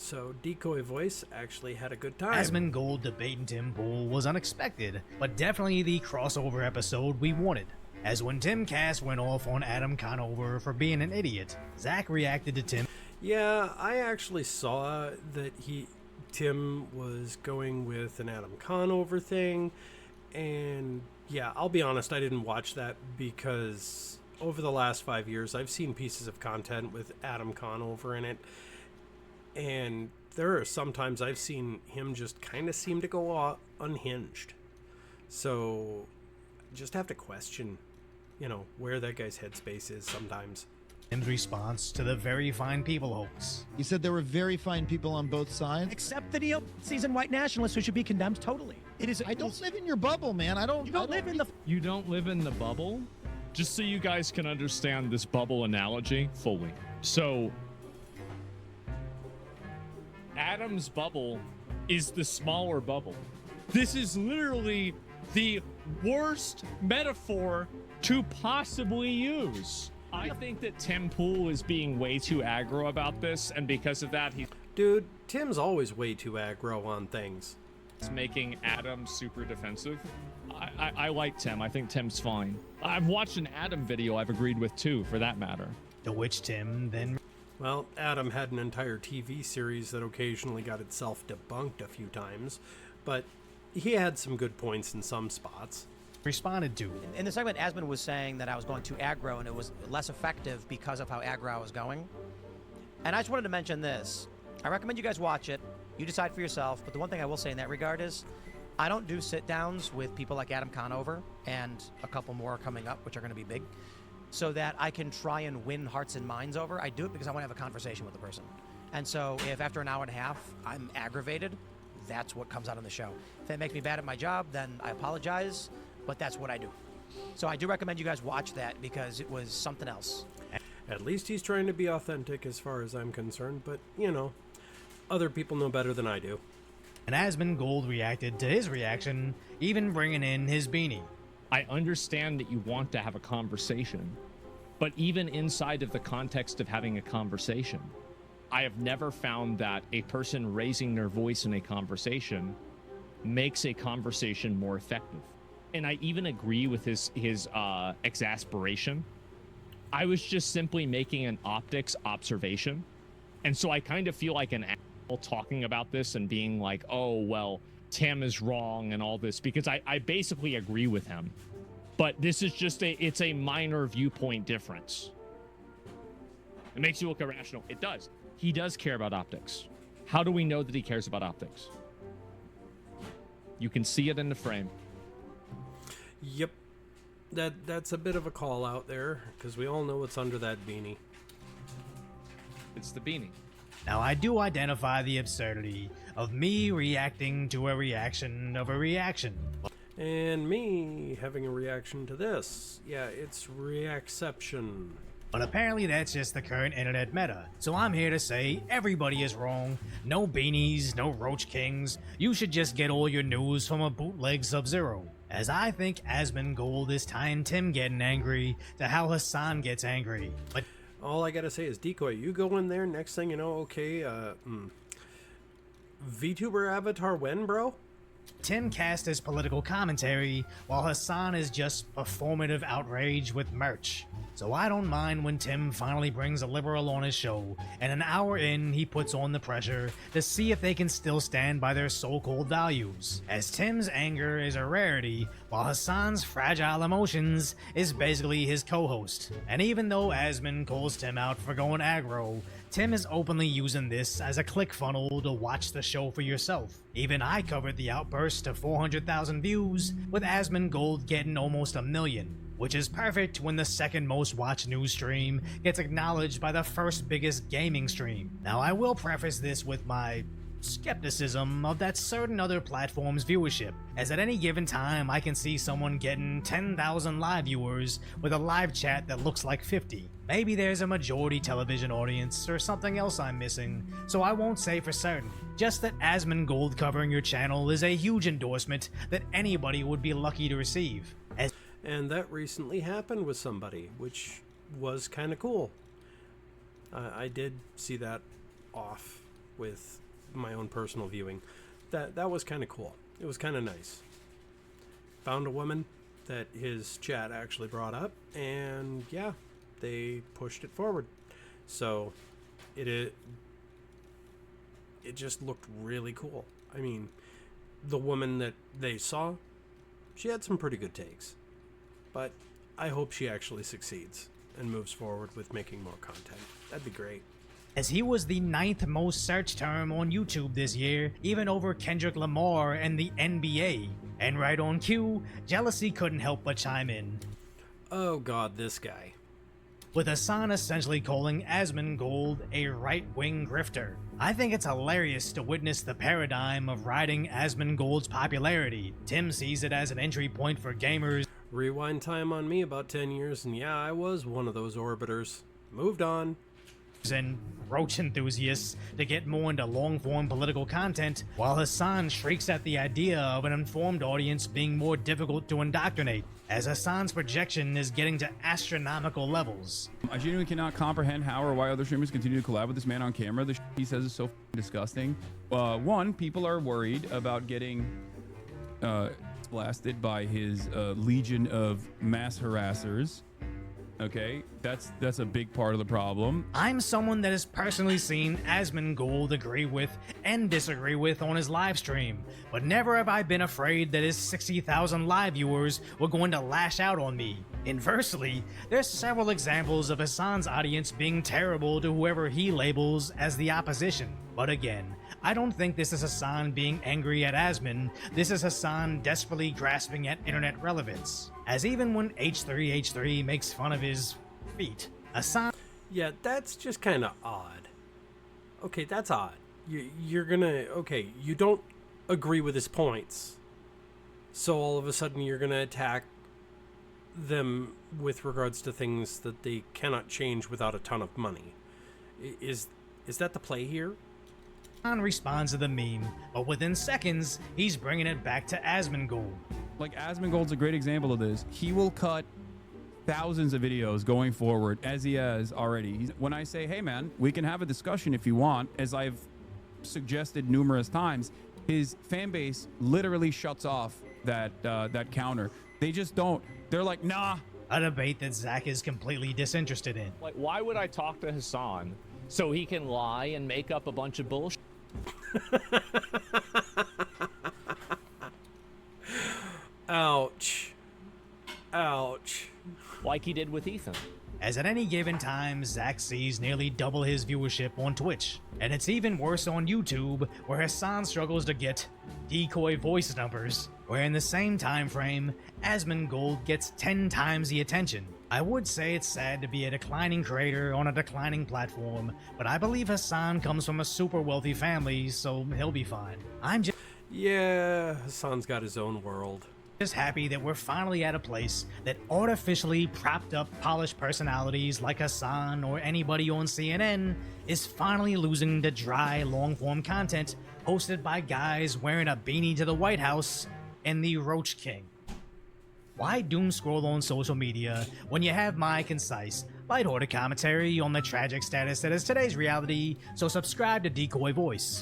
So DecoyVoice actually had a good time. Asmongold debating Tim Pool was unexpected, but definitely the crossover episode we wanted. As when Timcast went off on Adam Conover for being an idiot, Zach reacted to Tim. Yeah, I actually saw that Tim was going with an Adam Conover thing, and yeah, I'll be honest, I didn't watch that because over the last 5 years, I've seen pieces of content with Adam Conover in it, and there are sometimes I've seen him just kind of seem to go unhinged. So, just have to question, where that guy's headspace is sometimes. Tim's response to the very fine people hoax. He said there were very fine people on both sides. Except the neo-seasoned white nationalists who should be condemned totally. I don't live in your bubble, man. You don't live in the bubble? Just so you guys can understand this bubble analogy fully. So, Adam's bubble is the smaller bubble. This is literally the worst metaphor to possibly use. I think that Tim Pool is being way too aggro about this, and because of that, he's... Dude, Tim's always way too aggro on things. It's making Adam super defensive. I like Tim. I think Tim's fine. I've watched an Adam video I've agreed with too, for that matter. To which Tim then... Well, Adam had an entire TV series that occasionally got itself debunked a few times, but he had some good points in some spots. Responded to. In the segment, Asmon was saying that I was going too aggro and it was less effective because of how aggro I was going. And I just wanted to mention this. I recommend you guys watch it. You decide for yourself. But the one thing I will say in that regard is I don't do sit-downs with people like Adam Conover and a couple more coming up, which are going to be big, so that I can try and win hearts and minds over. I do it because I want to have a conversation with the person. And so if after an hour and a half I'm aggravated, that's what comes out on the show. If it makes me bad at my job, then I apologize. But that's what I do. So I do recommend you guys watch that because it was something else. At least he's trying to be authentic as far as I'm concerned, but, other people know better than I do. And Asmongold reacted to his reaction, even bringing in his beanie. I understand that you want to have a conversation, but even inside of the context of having a conversation, I have never found that a person raising their voice in a conversation makes a conversation more effective. And I even agree with his exasperation. I was just simply making an optics observation. And so I kind of feel like an asshole talking about this and being like, oh, well, Tim is wrong and all this, because I basically agree with him. But this is just it's a minor viewpoint difference. It makes you look irrational. It does. He does care about optics. How do we know that he cares about optics? You can see it in the frame. Yep. That's a bit of a call out there, because we all know what's under that beanie. It's the beanie. Now, I do identify the absurdity of me reacting to a reaction of a reaction. And me having a reaction to this. Yeah, it's reacception. But apparently that's just the current internet meta. So I'm here to say everybody is wrong. No beanies, no Roach Kings. You should just get all your news from a bootleg Sub-Zero. As I think Asmongold is tying Tim getting angry to how Hassan gets angry. But all I gotta say is, Decoy, you go in there, next thing you know, okay, VTuber avatar when, bro? Timcast is political commentary, while Hassan is just performative outrage with merch. So I don't mind when Tim finally brings a liberal on his show, and an hour in he puts on the pressure to see if they can still stand by their so-called values, as Tim's anger is a rarity, while Hassan's fragile emotions is basically his co-host. And even though Asmon calls Tim out for going aggro, Tim is openly using this as a click funnel to watch the show for yourself. Even I covered the outburst to 400,000 views, with Asmongold getting almost 1 million. Which is perfect when the second most watched news stream gets acknowledged by the first biggest gaming stream. Now I will preface this with my skepticism of that certain other platforms' viewership, as at any given time I can see someone getting 10,000 live viewers with a live chat that looks like 50. Maybe there's a majority television audience or something else I'm missing, so I won't say for certain. Just that Asmongold covering your channel is a huge endorsement that anybody would be lucky to receive. And that recently happened with somebody, which was kind of cool. I did see that off with my own personal viewing. That was kind of cool. It was kind of nice. Found a woman that his chat actually brought up, and yeah, they pushed it forward. So it just looked really cool. I mean, the woman that they saw, she had some pretty good takes. But I hope she actually succeeds and moves forward with making more content. That'd be great. As he was the 9th most searched term on YouTube this year, even over Kendrick Lamar and the NBA. And right on cue, jealousy couldn't help but chime in, Oh god, this guy. with Asmon essentially calling Asmongold a right-wing grifter. I think it's hilarious to witness the paradigm of riding Asmongold's popularity. Tim sees it as an entry point for gamers Rewind time on me about 10 years, and yeah, I was one of those orbiters. Moved on. and roach enthusiasts to get more into long-form political content, while Hassan shrieks at the idea of an informed audience being more difficult to indoctrinate, as Hassan's projection is getting to astronomical levels. I genuinely cannot comprehend how or why other streamers continue to collab with this man on camera. The he says is so disgusting. One, people are worried about getting blasted by his legion of mass harassers. Okay, that's a big part of the problem. I'm someone that has personally seen Asmongold agree with and disagree with on his live stream, but never have I been afraid that his 60,000 live viewers were going to lash out on me. Inversely, there's several examples of Hassan's audience being terrible to whoever he labels as the opposition. But again, I don't think this is Hassan being angry at Asmon. This is Hassan desperately grasping at internet relevance. As even when H3H3 makes fun of his feet, Hassan... Yeah, that's just kind of odd. Okay, that's odd. You're gonna... Okay, you don't agree with his points. So all of a sudden you're gonna attack them with regards to things that they cannot change without a ton of money. Is that the play here? responds to the meme, but within seconds, he's bringing it back to Asmongold. Like, Asmongold's a great example of this. He will cut thousands of videos going forward, as he has already. When I say, hey man, we can have a discussion if you want, as I've suggested numerous times, his fan base literally shuts off that counter. They just don't. They're like, nah. A debate that Zach is completely disinterested in. Like, why would I talk to Hassan so he can lie and make up a bunch of bullshit? Ouch. Ouch. Like he did with Ethan. As at any given time, Zach sees nearly double his viewership on Twitch. And it's even worse on YouTube, where Hassan struggles to get DecoyVoice numbers, where in the same time frame, Asmongold gets 10 times the attention. I would say it's sad to be a declining creator on a declining platform, but I believe Hassan comes from a super wealthy family, so he'll be fine. I'm just... Yeah, Hassan's got his own world. Just happy that we're finally at a place that artificially propped up polished personalities like Hassan or anybody on CNN is finally losing to dry long-form content hosted by guys wearing a beanie to the White House and the Roach King. Why doom scroll on social media when you have my concise, lighthearted commentary on the tragic status that is today's reality? So subscribe to DecoyVoice.